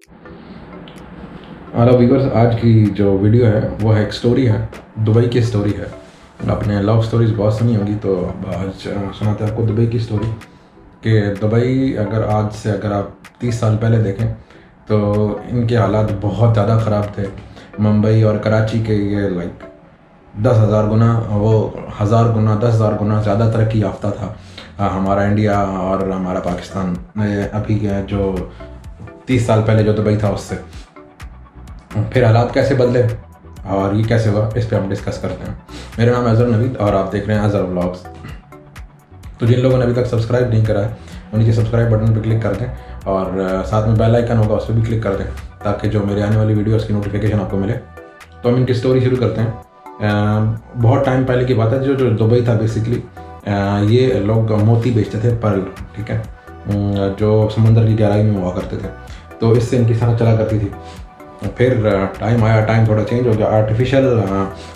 Hello viewers, आज की जो वीडियो है वो है एक स्टोरी है, दुबई की स्टोरी है। आपने लव स्टोरीज बहुत सुनी होगी, तो आज सुनाते हैं आपको दुबई की स्टोरी। कि दुबई अगर आप 30 साल पहले देखें तो इनके हालात बहुत ज़्यादा ख़राब थे। मुंबई और कराची के ये 10,000 गुना, वो 1,000 गुना, 10,000 गुना ज़्यादा तरक्की याफ्ता था हमारा इंडिया और हमारा पाकिस्तान में अभी जो 30 साल पहले जो दुबई था उससे। फिर हालात कैसे बदले और ये कैसे हुआ, इस पर हम डिस्कस करते हैं। मेरा नाम है अजहर नवीद और आप देख रहे हैं अजहर व्लॉग्स। तो जिन लोगों ने अभी तक सब्सक्राइब नहीं करा है वो नीचे सब्सक्राइब बटन पर क्लिक कर दें और साथ में बेल आइकन होगा उस पर भी क्लिक कर दें, ताकि जो मेरे आने वाली वीडियोस की नोटिफिकेशन आपको मिले। तो हम इनकी स्टोरी शुरू करते हैं। बहुत टाइम पहले की बात है। जो दुबई था बेसिकली, ये लोग मोती बेचते थे, पर्ल, ठीक है, जो समंदर की गहराई में हुआ करते थे। तो इससे इनकी सनत चला करती थी। फिर टाइम थोड़ा चेंज हो गया, आर्टिफिशियल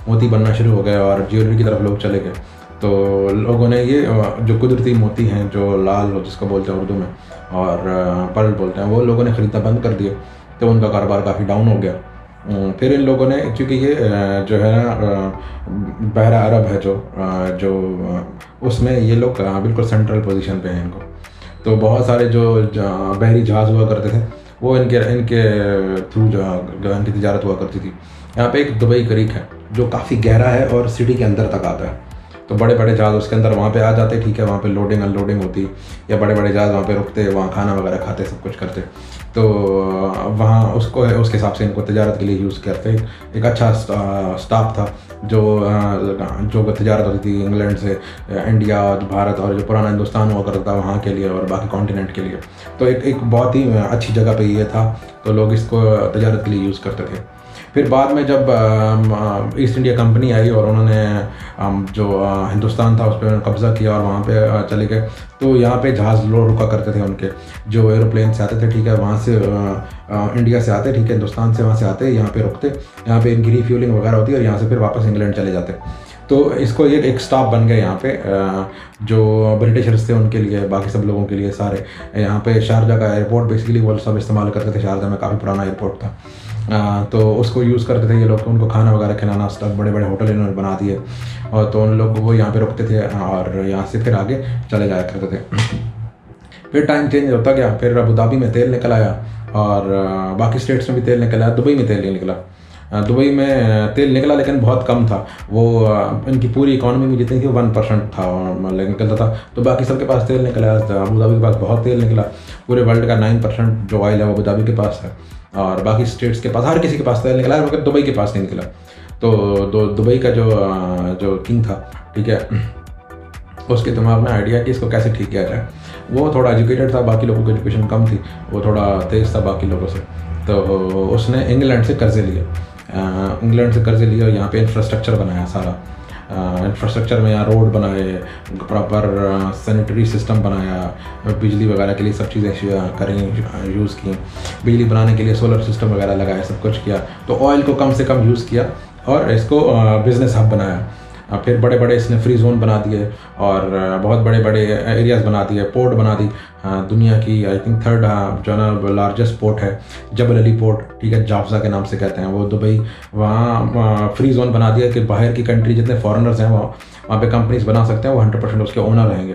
मोती बनना शुरू हो गए और ज्वेलरी की तरफ लोग चले गए। तो लोगों ने ये जो कुदरती मोती हैं, जो लाल जिसको बोलते हैं उर्दू में, और पर्ल बोलते हैं, वो लोगों ने ख़रीदना बंद कर दिए। तो उनका कारोबार काफ़ी डाउन हो गया। फिर इन लोगों ने, क्योंकि ये जो है ना बहरा अरब है, जो उसमें ये लोग बिल्कुल सेंट्रल पोजीशन पे हैं इनको। तो बहुत सारे जो बहरी जहाज़ हुआ करते थे वो इनके थ्रू इनकी तिजारत हुआ करती थी। यहाँ पे एक दुबई क्रीक है जो काफ़ी गहरा है और सिटी के अंदर तक आता है। तो बड़े बड़े जहाज़ उसके अंदर वहाँ पे आ जाते, ठीक है, वहाँ पे लोडिंग अनलोडिंग होती, या बड़े बड़े जहाज़ वहाँ पे रुकते, वहाँ खाना वगैरह खाते, सब कुछ करते। तो वहाँ उसके हिसाब से इनको तिजारत के लिए यूज़ करते। एक अच्छा स्टाफ था जो तिजारत होती थी इंग्लैंड से इंडिया और भारत और जो पुराना हिंदुस्तान हुआ करता था वहाँ के लिए और बाकी कॉन्टिनेंट के लिए। तो एक बहुत ही अच्छी जगह पे ये था, तो लोग इसको तिजारत के लिए यूज़ करते थे। फिर बाद में जब ईस्ट इंडिया कंपनी आई और उन्होंने जो हिंदुस्तान था उस पर कब्ज़ा किया और वहाँ पे चले गए, तो यहाँ पे जहाज़ लोग रुका करते थे उनके, जो एरोप्लेन से आते थे, ठीक है, वहाँ से इंडिया से आते, ठीक है, हिंदुस्तान से वहाँ से आते, यहाँ पे रुकते, यहाँ पे इनकी रिफ्यूलिंग वगैरह होती और यहाँ से फिर वापस इंग्लैंड चले जाते। तो इसको ये एक स्टाफ बन गए यहाँ पे, जो ब्रिटिशर्स थे उनके लिए, बाकी सब लोगों के लिए सारे। यहाँ पे शारजा का एयरपोर्ट बेसिकली वो सब इस्तेमाल करते थे। शारजा में काफ़ी पुराना एयरपोर्ट था, तो उसको यूज़ करते थे ये लोग। उनको खाना वगैरह खिलाना, स्टफ, बड़े बड़े होटल इन्होंने बना दिए, और तो उन लोग वो यहाँ पे रुकते थे और यहाँ से फिर आगे चले जाया करते थे। फिर टाइम चेंज होता गया। फिर अबू धाबी में तेल निकल आया और बाकी स्टेट्स में भी तेल निकल आया। दुबई में तेल नहीं निकला। दुबई में तेल निकला लेकिन बहुत कम था। वो इनकी पूरी इकॉनमी में जितनी थी 1% था निकलता था। तो बाकी सबके पास तेल निकला। अबू धाबी के पास बहुत तेल निकला। पूरे वर्ल्ड का 9% जो ऑयल है वो अबू धाबी के पास है, और बाकी स्टेट्स के पास, हर किसी के पास तेल निकला है, मगर दुबई के पास नहीं निकला। तो दुबई का जो किंग था, ठीक है, उसके दिमाग में आइडिया कि इसको कैसे ठीक किया जाए। वो थोड़ा एजुकेटेड था, बाकी लोगों की एजुकेशन कम थी, वो थोड़ा तेज़ था बाकी लोगों से। तो उसने इंग्लैंड से कर्जे लिए। और यहाँ पे इंफ्रास्ट्रक्चर बनाया सारा। इंफ्रास्ट्रक्चर में यहाँ रोड बनाए, प्रॉपर सैनिटरी सिस्टम बनाया, बिजली वगैरह के लिए सब चीज़ें यूज़ की। बिजली बनाने के लिए सोलर सिस्टम वगैरह लगाया, सब कुछ किया। तो ऑयल को कम से कम यूज़ किया और इसको बिज़नेस हब बनाया। फिर बड़े बड़े इसने फ्री जोन बना दिए और बहुत बड़े बड़े एरियाज़ बना दिए, पोर्ट बना दी। दुनिया की आई थिंक 3rd जो है ना लार्जेस्ट पोर्ट है, जबल अली पोर्ट, ठीक है, जाफजा के नाम से कहते हैं वो दुबई। वहाँ फ्री जोन बना दिया कि बाहर की कंट्री जितने फॉरेनर्स हैं वहाँ पे कंपनीज बना सकते हैं, वो 100% उसके ओनर रहेंगे।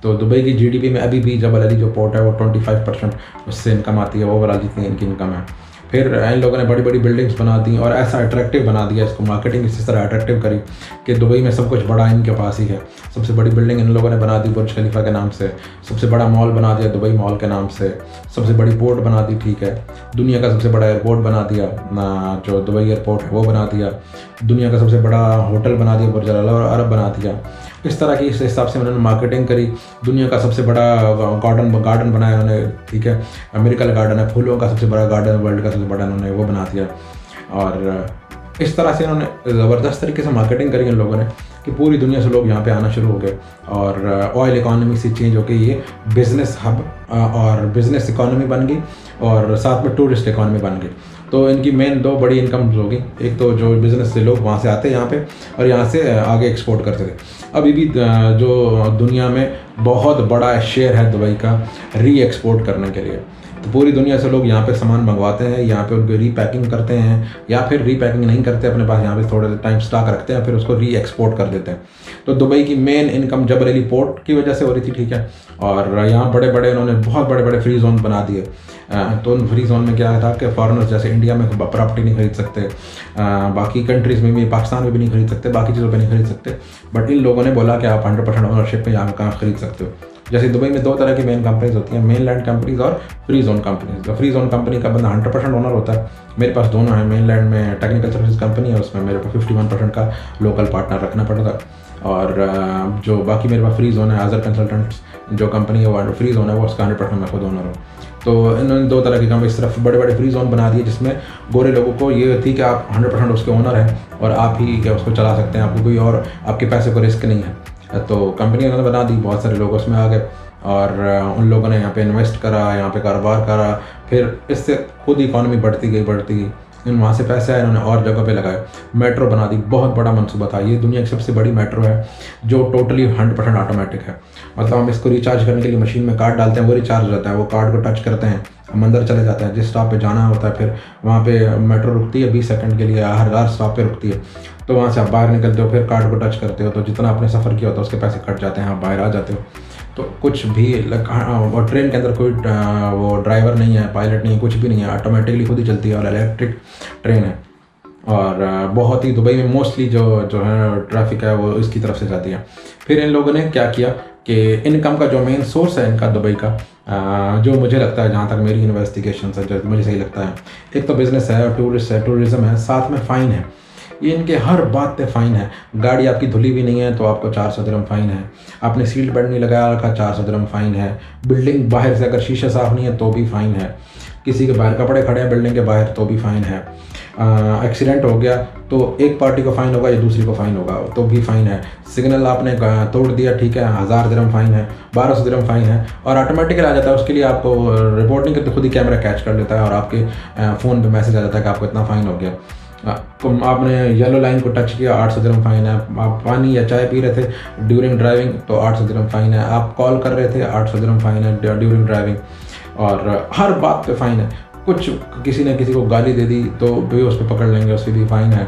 तो दुबई की जीडीपी में अभी भी जबल अली जो पोर्ट है वो 25% उससे इनकम आती है, ओवरऑल जितनी इनकी इनकम है। फिर इन लोगों ने बड़ी बड़ी बिल्डिंग्स बना दी और ऐसा अट्रैक्टिव बना दिया, इसको मार्केटिंग इस तरह अट्रैक्टिव करी कि दुबई में सब कुछ बड़ा इनके पास ही है। सबसे बड़ी बिल्डिंग इन लोगों ने बना दी बुर्ज खलीफा के नाम से, सबसे बड़ा मॉल बना दिया दुबई मॉल के नाम से, सबसे बड़ी पोर्ट बना दी, ठीक है, दुनिया का सबसे बड़ा एयरपोर्ट बना दिया, जो दुबई एयरपोर्ट है वो बना दिया, दुनिया का सबसे बड़ा होटल बना दिया, बुर्ज अल अरब बना दिया। इस तरह की, इस हिसाब से उन्होंने मार्केटिंग करी। दुनिया का सबसे बड़ा गार्डन बनाया उन्होंने, ठीक है, अमेरिकन गार्डन है, फूलों का सबसे बड़ा गार्डन, वर्ल्ड का सबसे बड़ा उन्होंने वो बना दिया। और इस तरह से इन्होंने ज़बरदस्त तरीके से मार्केटिंग करी इन लोगों ने कि पूरी दुनिया से लोग यहाँ पे आना शुरू हो गए और ऑयल इकॉनमी से चेंज होकर ये बिज़नेस हब और बिज़नेस इकॉनमी बन गई और साथ में टूरिस्ट इकॉनमी बन गई। तो इनकी मेन 2 बड़ी इनकम्स होगी। एक तो जो बिज़नेस से लोग वहाँ से आते हैं यहाँ पे और यहाँ से आगे एक्सपोर्ट करते थे। अभी भी जो दुनिया में बहुत बड़ा शेयर है दुबई का री एक्सपोर्ट करने के लिए। तो पूरी दुनिया से लोग यहाँ पे सामान मंगवाते हैं, यहाँ पे उनको रीपैकिंग करते हैं, या फिर रीपैकिंग नहीं करते, अपने पास यहाँ पे थोड़े टाइम स्टॉक रखते हैं, फिर उसको री एक्सपोर्ट कर देते हैं। तो दुबई की मेन इनकम जबरेली पोर्ट की वजह से हो रही थी, ठीक है। और यहाँ बड़े बड़े उन्होंने बहुत बड़े बड़े फ्री जोन बना दिए। तो उन फ्री जोन में क्या था कि फॉरेनर्स जैसे इंडिया में प्रॉपर्टी नहीं खरीद सकते, बाकी कंट्रीज़ में भी, पाकिस्तान में भी नहीं खरीद सकते, बाकी चीज़ों पे नहीं खरीद सकते, बट इन लोगों ने बोला कि आप 100% ओनरशिप में यहाँ कहाँ खरीद सकते हो। जैसे दुबई में दो तरह की मेन कंपनीज होती हैं, मेन लैंड कंपनीज और फ्री जोन कंपनीज। तो फ्री जोन कंपनी का बंदा 100% ओनर होता है। मेरे पास दोनों है, मेन लैंड में टेक्निकल सर्विस कंपनी है, उसमें मेरे को 51% का लोकल पार्टनर रखना पड़ता है, और जो बाकी मेरे पास फ्री जोन है, आजर कंसल्टेंट्स जो कंपनी है वो फ्री जोन है, वो उसका 100% मैं खुद ओनर हूँ। तो इन्होंने दो तरह की कंपनी इस तरफ बड़े बड़े फ्री जोन बना दिए, जिसमें गोरे लोगों को ये थी कि आप 100% उसके ओनर हैं और आप ही क्या उसको चला सकते हैं, आपको कोई और आपके पैसे को रिस्क नहीं है। तो कंपनी उन्होंने बना दी, बहुत सारे लोग उसमें आ गए, और उन लोगों ने यहाँ पे इन्वेस्ट करा, यहाँ पे कारोबार करा, फिर इससे खुद इकॉनमी बढ़ती गई। इन वहाँ से पैसे आए, इन्होंने और जगह पे लगाए, मेट्रो बना दी, बहुत बड़ा मंसूबा था। ये दुनिया की सबसे बड़ी मेट्रो है जो टोटली 100% ऑटोमेटिक है। मतलब हम इसको रिचार्ज करने के लिए मशीन में कार्ड डालते हैं, वो रिचार्ज हो जाता है, वो कार्ड को टच करते हैं, हम अंदर चले जाते हैं, जिस स्टॉप पे जाना होता है, फिर वहाँ पे मेट्रो रुकती है 20 सेकंड के लिए, हर स्टॉप पे रुकती है। तो वहाँ से आप बाहर निकलते हो, फिर कार्ड को टच करते हो, तो जितना आपने सफ़र किया होता है उसके पैसे कट जाते हैं, आप बाहर आ जाते हो। तो कुछ भी और ट्रेन के अंदर कोई वो ड्राइवर नहीं है, पायलट नहीं है, कुछ भी नहीं है, ऑटोमेटिकली खुद ही चलती है, और इलेक्ट्रिक ट्रेन है। और बहुत ही दुबई में मोस्टली जो है ट्रैफिक है वो इसकी तरफ से जाती है। फिर इन लोगों ने क्या किया कि इनकम का जो मेन सोर्स है इनका दुबई का, जो मुझे लगता है, जहाँ तक मेरी इन्वेस्टिगेशन है, जो मुझे सही लगता है, एक तो बिज़नेस है, टूरिज़्म है, साथ में फ़ाइन है। ये इनके हर बात पे फ़ाइन है। गाड़ी आपकी धुली भी नहीं है तो आपको 400 दिरहम फ़ाइन है, आपने सीट बेल्ट नहीं लगाया रखा 400 दिरहम फ़ाइन है, बिल्डिंग बाहर से अगर शीशे साफ़ नहीं है तो भी फ़ाइन है, किसी के बाहर कपड़े खड़े हैं बिल्डिंग के बाहर तो भी फ़ाइन है, एक्सीडेंट हो गया तो एक पार्टी को फ़ाइन होगा या दूसरी को फ़ाइन होगा तो भी फ़ाइन है, सिग्नल आपने तोड़ दिया, ठीक है, 1000 दिरहम फ़ाइन है, 1200 दिरहम फ़ाइन है, और ऑटोमेटिकली आ जाता है। उसके लिए आपको रिपोर्ट नहीं करते, खुद ही कैमरा कैच कर लेता है और आपके फ़ोन पे मैसेज आ जाता है कि आपको इतना फ़ाइन हो गया। तो आपने येलो लाइन को टच किया 800 दिरहम फ़ाइन है, आप पानी या चाय पी रहे थे ड्यूरिंग ड्राइविंग तो 800 दिरहम फ़ाइन है, आप कॉल कर रहे थे 800 दिरहम फ़ाइन है ड्यूरिंग ड्राइविंग, और हर बात पे फ़ाइन है। कुछ किसी ने किसी को गाली दे दी तो भी उस पर पकड़ लेंगे, उस पर भी फ़ाइन है।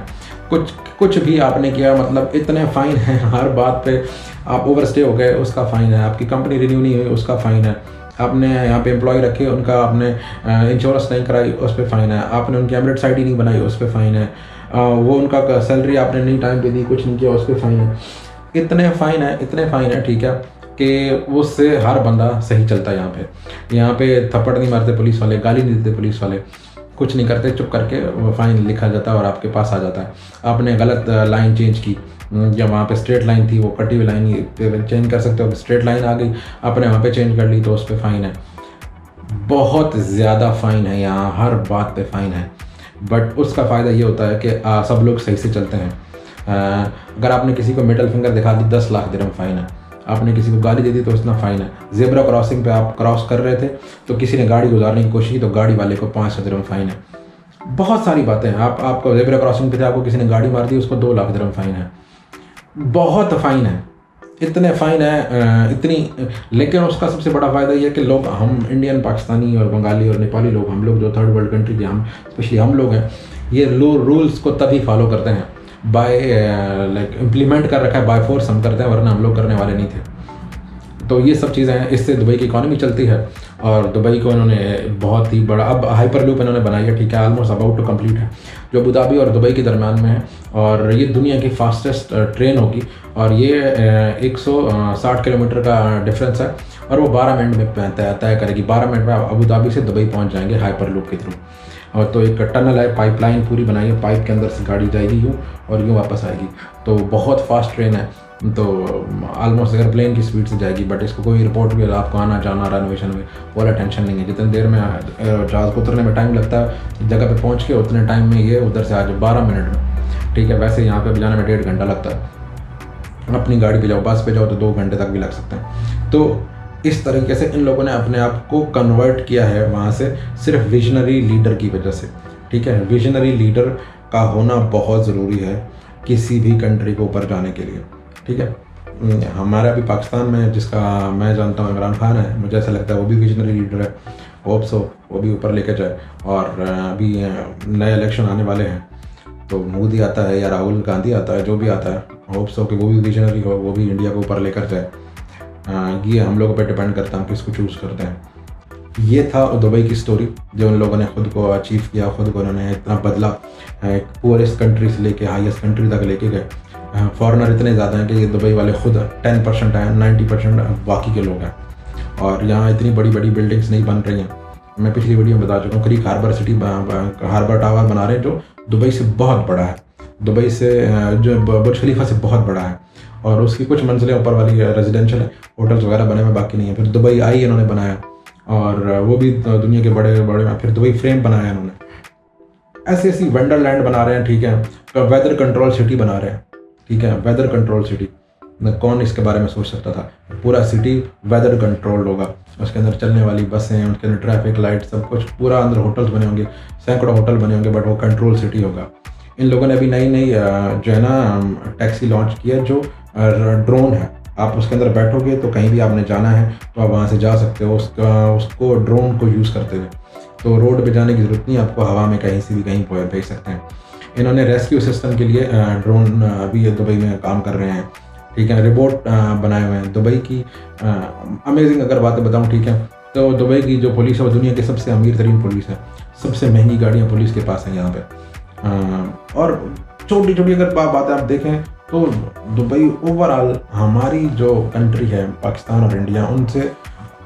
कुछ भी आपने किया, मतलब इतने फ़ाइन हैं हर बात पे। आप ओवरस्टे हो गए उसका फ़ाइन है, आपकी कंपनी रिन्यू नहीं हुई उसका फ़ाइन है, आपने यहाँ पे एम्प्लॉय रखे उनका आपने इंश्योरेंस नहीं कराई उस पर फ़ाइन है, आपने उनकी एमरेट आईडी नहीं बनाई उस पर फ़ाइन है, वो उनका सैलरी आपने नहीं टाइम पे दी, कुछ नहीं किया उस पर फ़ाइन है। इतने फ़ाइन है, ठीक है, कि उससे हर बंदा सही चलता है। यहाँ पे थप्पड़ नहीं मारते पुलिस वाले, गाली नहीं देते पुलिस वाले, कुछ नहीं करते, चुप करके वो फ़ाइन लिखा जाता है और आपके पास आ जाता है। आपने गलत लाइन चेंज की, या वहाँ पे स्ट्रेट लाइन थी, वो कटी हुई लाइन चेंज कर सकते हो, स्ट्रेट लाइन आ गई आपने वहाँ पे चेंज कर ली तो उस पर फ़ाइन है। बहुत ज़्यादा फ़ाइन है यहाँ, हर बात पे फ़ाइन है। बट उसका फ़ायदा ये होता है कि सब लोग सही से चलते हैं। अगर आपने किसी को मिडल फिंगर दिखा दी 10 लाख दिरहम फ़ाइन है, आपने किसी को गाली दे दी तो इतना फ़ाइन है। ज़ेब्रा क्रॉसिंग पे आप क्रॉस कर रहे थे तो किसी ने गाड़ी गुजारने की कोशिश की तो गाड़ी वाले को 500 दिरहम फ़ाइन है। बहुत सारी बातें हैं। आपको ज़ेब्रा क्रॉसिंग पे थे, आपको किसी ने गाड़ी मार दी, उसको 2 लाख दिरहम फ़ाइन है। बहुत फ़ाइन है, इतने फ़ाइन है इतनी। लेकिन उसका सबसे बड़ा फ़ायदा ये है कि लोग, हम इंडियन, पाकिस्तानी और बंगाली और नेपाली लोग, हम लोग जो थर्ड वर्ल्ड कंट्री के, हम स्पेशली हम लोग हैं, ये रूल्स को तभी फॉलो करते हैं, बाय लाइक इम्प्लीमेंट कर रखा है, बाय फोर्स हम करते हैं, वरना हम लोग करने वाले नहीं थे। तो ये सब चीज़ें हैं, इससे दुबई की इकॉनमी चलती है। और दुबई को इन्होंने बहुत ही बड़ा, अब हाइपर लूप इन्होंने बनाई है, ठीक है, ऑलमोस्ट अबाउट टू कंप्लीट है, जो अबू धाबी और दुबई के दरमियान में है, और ये दुनिया की फास्टेस्ट ट्रेन होगी, और ये 160 किलोमीटर का डिफरेंस है, और वो 12 मिनट में तय करेगी। 12 मिनट में अबू धाबी से दुबई पहुंच जाएंगे हाइपर लूप के थ्रू। और तो एक टनल है, पाइपलाइन पूरी बनाई है, पाइप के अंदर से गाड़ी जाएगी यूँ और यूँ वापस आएगी। तो बहुत फास्ट ट्रेन है, तो ऑलमोस्ट एयरप्लेन की स्पीड से जाएगी। बट इसको कोई रिपोर्ट भी, आपको आना जाना रेनोवेशन में वाला टेंशन नहीं है। जितनी देर में जहाज़ को उतरने में टाइम लगता है, जगह पे पहुंच के उतने टाइम में ये उधर से आ जाए 12 मिनट में, ठीक है। वैसे यहाँ पे भी जाने में 1.5 घंटा लगता है। अपनी गाड़ी पे जाओ, बस पे जाओ तो 2 घंटे तक भी लग सकते हैं। तो इस तरीके से इन लोगों ने अपने आप को कन्वर्ट किया है वहाँ से, सिर्फ विजनरी लीडर की वजह से, ठीक है। विजनरी लीडर का होना बहुत ज़रूरी है किसी भी कंट्री को ऊपर जाने के लिए, ठीक है। हमारा अभी पाकिस्तान में, जिसका मैं जानता हूँ, इमरान खान है, मुझे ऐसा लगता है वो भी विजनरी लीडर है। होप्स हो वो भी ऊपर लेके जाए। और अभी नए इलेक्शन आने वाले हैं, तो मोदी आता है या राहुल गांधी आता है, जो भी आता है, होप्स हो कि वो भी विजनरी हो, वो भी इंडिया को ऊपर लेकर जाए। ये हम लोगों पर डिपेंड करता है, किसको चूज़ करते हैं। ये था दुबई की स्टोरी, जो उन लोगों ने खुद को अचीव किया, खुद को उन्होंने इतना बदला, पुअरेस्ट कंट्री से लेके हाईएस्ट कंट्री तक लेके गए। फॉरेनर इतने ज़्यादा हैं कि ये दुबई वाले खुद 10% हैं, 90% बाकी के लोग हैं। और यहाँ इतनी बड़ी बड़ी बिल्डिंग्स नहीं बन रही हैं। मैं पिछली वीडियो में बता चुका हूँ, creek harbour city harbour tower बना रहे हैं जो दुबई से बहुत बड़ा है, दुबई से जो बुर्ज खलीफा से बहुत बड़ा है। और उसकी कुछ मंजिलें ऊपर वाली रेजिडेंशियल होटल्स वगैरह बने हुए, बाकी नहीं है। फिर दुबई आई इन्होंने बनाया, और वो भी दुनिया के बड़े बड़े। फिर दुबई फ्रेम बनाया इन्होंने। ऐसी ऐसी वंडरलैंड बना रहे हैं, ठीक है। तो वेदर कंट्रोल सिटी बना रहे हैं, ठीक है, वेदर कंट्रोल सिटी। कौन इसके बारे में सोच सकता था, पूरा सिटी वेदर कंट्रोल होगा, उसके अंदर चलने वाली बसें, उसके अंदर ट्रैफिक लाइट, सब कुछ पूरा, अंदर होटल्स बने होंगे, सैकड़ों होटल बने होंगे, बट वो कंट्रोल सिटी होगा। इन लोगों ने अभी नई नई जो है ना टैक्सी लॉन्च किया, जो ड्रोन है। आप उसके अंदर बैठोगे तो कहीं भी आपने जाना है तो आप वहाँ से जा सकते हो, उसको ड्रोन को यूज़ करते हुए। तो रोड पे जाने की ज़रूरत नहीं, आपको हवा में कहीं से भी कहीं भेज सकते हैं। इन्होंने रेस्क्यू सिस्टम के लिए ड्रोन अभी दुबई में काम कर रहे हैं, ठीक है। रोबोट बनाए हुए हैं दुबई की। अमेजिंग अगर बातें बताऊं, ठीक है, तो दुबई की जो पुलिस है वो दुनिया की सबसे अमीर तरीन पुलिस है। सबसे महंगी गाड़ियाँ पुलिस के पास हैं यहाँ पे। और छोटी छोटी अगर बातें आप देखें तो दुबई ओवरऑल हमारी जो कंट्री है पाकिस्तान और इंडिया, उनसे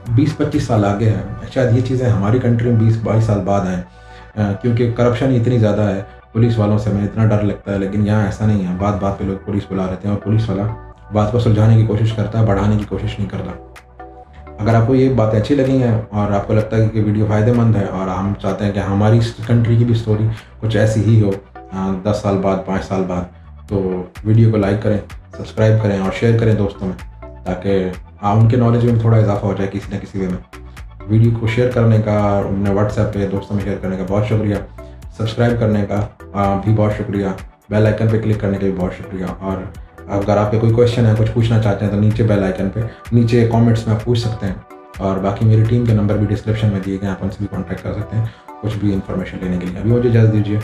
20-25 साल आगे है। शायद ये चीज़ें हमारी कंट्री में 20-22 साल बाद आएँ, क्योंकि करप्शन इतनी ज़्यादा है पुलिस वालों से, हमें इतना डर लगता है। लेकिन यहाँ ऐसा नहीं है, बात बात पे लोग पुलिस बुला रहते हैं और पुलिस वाला बात को सुलझाने की कोशिश करता है, बढ़ाने की कोशिश नहीं करता। अगर आपको ये बातें अच्छी लगी हैं और आपको लगता है कि वीडियो फ़ायदेमंद है, और हम चाहते हैं कि हमारी कंट्री की भी स्टोरी कुछ ऐसी ही हो 10 साल बाद, 5 साल बाद, तो वीडियो को लाइक करें, सब्सक्राइब करें और शेयर करें दोस्तों में, ताकि उनके नॉलेज में थोड़ा इजाफा हो जाए किसी न किसी वे में। वीडियो को शेयर करने का, अपने व्हाट्सएप पे दोस्तों में शेयर करने का बहुत शुक्रिया, सब्सक्राइब करने का भी बहुत शुक्रिया, बेल आइकन पे क्लिक करने का भी बहुत शुक्रिया। और अगर आपके कोई क्वेश्चन है, कुछ पूछना चाहते हैं, तो नीचे बेल आइकन पे, नीचे कमेंट्स में आप पूछ सकते हैं। और बाकी मेरी टीम के नंबर भी डिस्क्रिप्शन में दिए गए हैं, आप उनसे भी कॉन्टैक्ट कर सकते हैं कुछ भी इन्फॉर्मेशन लेने के लिए। अभी मुझे इजाज़त दीजिए।